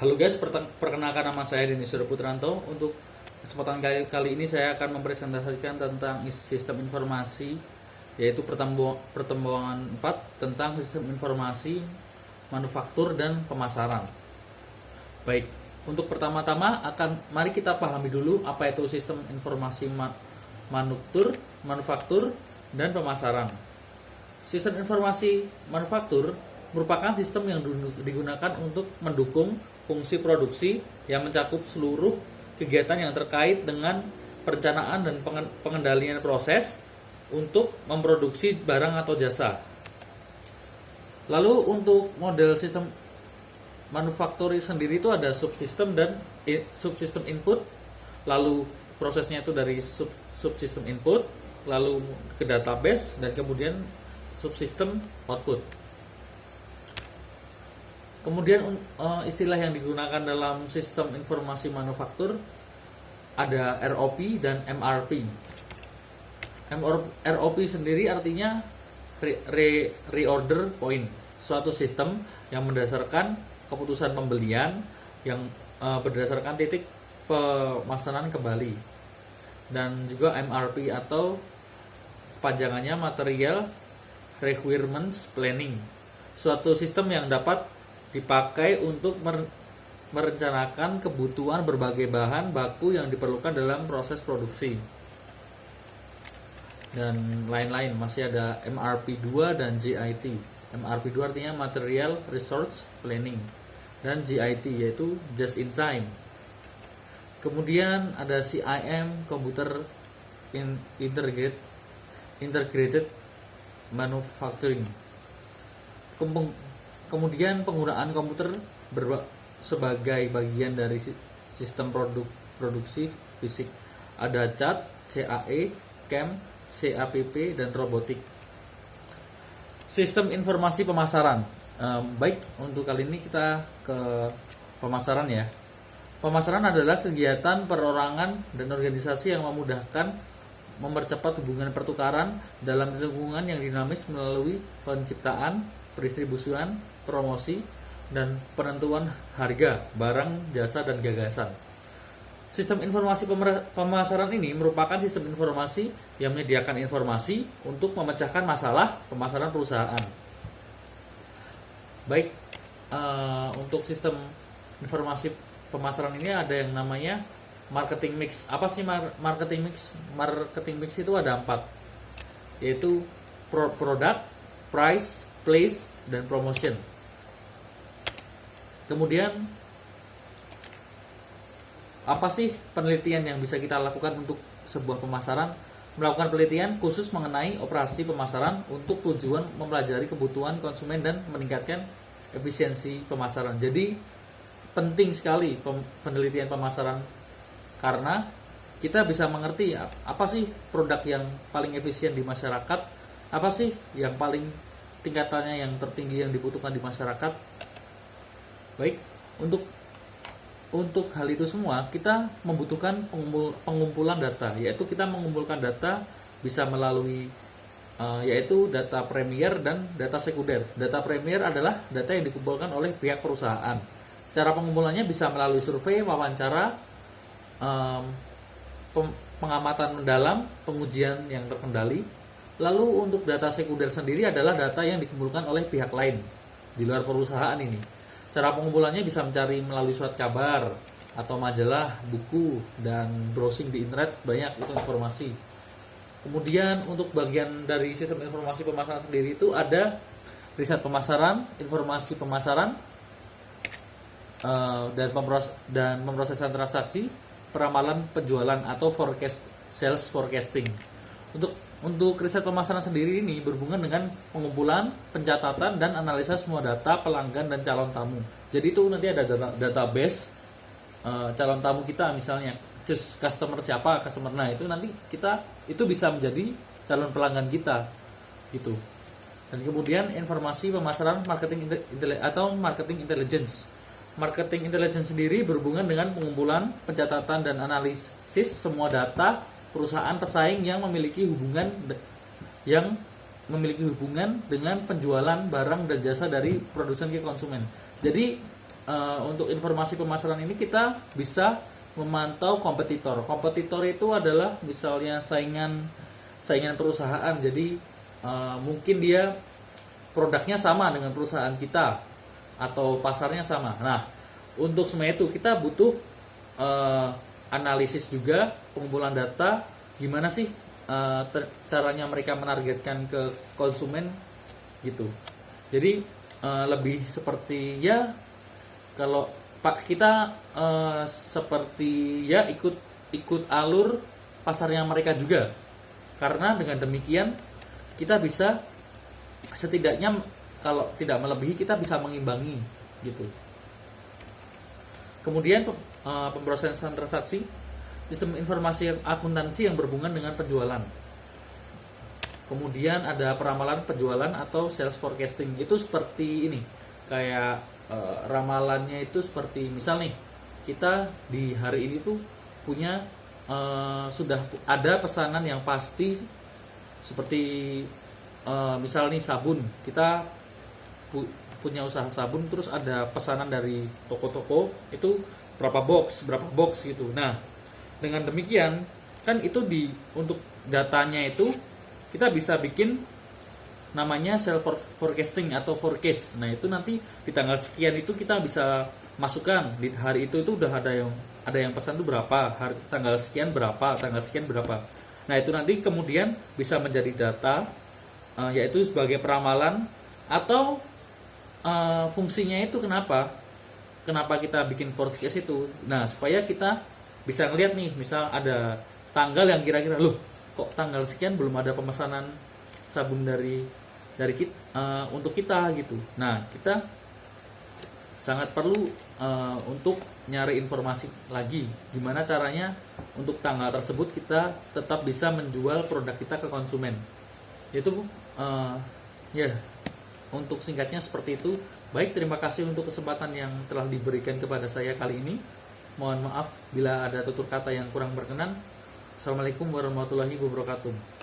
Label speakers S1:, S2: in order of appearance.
S1: Halo guys, perkenalkan nama saya Denny Surya Putranto. Untuk kesempatan kali ini saya akan mempresentasikan tentang sistem informasi, yaitu pertemuan 4 tentang sistem informasi manufaktur dan pemasaran. Baik, untuk pertama-tama mari kita pahami dulu apa itu sistem informasi manufaktur dan pemasaran. Sistem informasi manufaktur merupakan sistem yang digunakan untuk mendukung fungsi produksi yang mencakup seluruh kegiatan yang terkait dengan perencanaan dan pengendalian proses untuk memproduksi barang atau jasa. Lalu untuk model sistem manufaktur sendiri itu ada subsistem dan subsistem input, lalu prosesnya itu dari subsistem input, lalu ke database, dan kemudian subsistem output. Kemudian istilah yang digunakan dalam sistem informasi manufaktur ada ROP dan MRP. ROP sendiri artinya reorder point, suatu sistem yang mendasarkan keputusan pembelian yang berdasarkan titik pemesanan kembali. Dan juga MRP atau kepanjangannya Material Requirements Planning, suatu sistem yang dapat dipakai untuk merencanakan kebutuhan berbagai bahan baku yang diperlukan dalam proses produksi. Dan lain-lain, masih ada MRP2 dan GIT. MRP2 artinya Material Resource Planning, dan GIT yaitu Just in Time. Kemudian ada CIM, Computer Integrated Manufacturing. Kemudian penggunaan komputer sebagai bagian dari sistem produksi fisik. Ada CAD, CAE, CAM, CAPP, dan robotik. Sistem informasi pemasaran. Baik, untuk kali ini kita ke pemasaran ya. Pemasaran adalah kegiatan perorangan dan organisasi yang memudahkan mempercepat hubungan pertukaran dalam lingkungan yang dinamis melalui penciptaan, pendistribusian, promosi, dan penentuan harga barang, jasa, dan gagasan. Sistem informasi pemasaran ini merupakan sistem informasi yang menyediakan informasi untuk memecahkan masalah pemasaran perusahaan. Baik, untuk sistem informasi pemasaran ini ada yang namanya marketing mix. Apa sih marketing mix? Marketing mix itu ada 4, yaitu product, price, place, dan promotion. Kemudian apa sih penelitian yang bisa kita lakukan untuk sebuah pemasaran? Melakukan penelitian khusus mengenai operasi pemasaran untuk tujuan mempelajari kebutuhan konsumen dan meningkatkan efisiensi pemasaran. Jadi penting sekali penelitian pemasaran, karena kita bisa mengerti apa sih produk yang paling efisien di masyarakat, apa sih yang paling tingkatannya yang tertinggi yang dibutuhkan di masyarakat. Baik, untuk hal itu semua kita membutuhkan pengumpulan data, yaitu kita mengumpulkan data bisa melalui yaitu data premier dan data sekunder. Data premier adalah data yang dikumpulkan oleh pihak perusahaan. Cara pengumpulannya bisa melalui survei, wawancara, pengamatan mendalam, pengujian yang terkendali. Lalu untuk data sekunder sendiri adalah data yang dikumpulkan oleh pihak lain di luar perusahaan ini. Cara pengumpulannya bisa mencari melalui surat kabar atau majalah, buku, dan browsing di internet, banyak itu informasi. Kemudian untuk bagian dari sistem informasi pemasaran sendiri itu ada riset pemasaran, informasi pemasaran, dan pemrosesan transaksi, peramalan penjualan atau sales forecasting. Untuk riset pemasaran sendiri ini berhubungan dengan pengumpulan, pencatatan, dan analisa semua data pelanggan dan calon tamu. Jadi itu nanti ada database calon tamu kita, misalnya customer siapa, customer. Nah, itu nanti itu bisa menjadi calon pelanggan kita gitu. Dan kemudian informasi pemasaran marketing intelligence. Marketing intelligence sendiri berhubungan dengan pengumpulan, pencatatan, dan analisis semua data perusahaan pesaing yang memiliki hubungan dengan penjualan barang dan jasa dari produsen ke konsumen. Jadi untuk informasi pemasaran ini kita bisa memantau kompetitor. Kompetitor itu adalah misalnya saingan perusahaan. Jadi mungkin dia produknya sama dengan perusahaan kita atau pasarnya sama. Nah, untuk semua itu kita butuh analisis juga, pengumpulan data, gimana sih caranya mereka menargetkan ke konsumen gitu. Jadi lebih seperti ya kalau Pak kita seperti ya ikut alur pasarnya mereka juga. Karena dengan demikian kita bisa setidaknya kalau tidak melebihi kita bisa mengimbangi gitu. Kemudian pemrosesan transaksi, sistem informasi akuntansi yang berhubungan dengan penjualan. Kemudian ada peramalan penjualan atau sales forecasting. Itu seperti ini, kayak ramalannya itu seperti misal nih, kita di hari ini tuh punya sudah ada pesanan yang pasti seperti misal nih sabun, kita punya usaha sabun, terus ada pesanan dari toko-toko itu berapa box gitu. Nah, dengan demikian kan itu untuk datanya itu kita bisa bikin namanya sales forecasting atau forecast. Nah, itu nanti di tanggal sekian itu kita bisa masukkan di hari itu udah ada yang pesan itu berapa, tanggal sekian berapa, tanggal sekian berapa. Nah, itu nanti kemudian bisa menjadi data yaitu sebagai peramalan atau fungsinya itu kenapa kita bikin forecast itu. Nah, supaya kita bisa ngelihat nih, misal ada tanggal yang kira-kira loh kok tanggal sekian belum ada pemesanan sabun dari kita untuk kita gitu. Nah, kita sangat perlu untuk nyari informasi lagi gimana caranya untuk tanggal tersebut kita tetap bisa menjual produk kita ke konsumen. Itu ya untuk singkatnya seperti itu. Baik, terima kasih untuk kesempatan yang telah diberikan kepada saya kali ini. Mohon maaf bila ada tutur kata yang kurang berkenan. Assalamualaikum warahmatullahi wabarakatuh.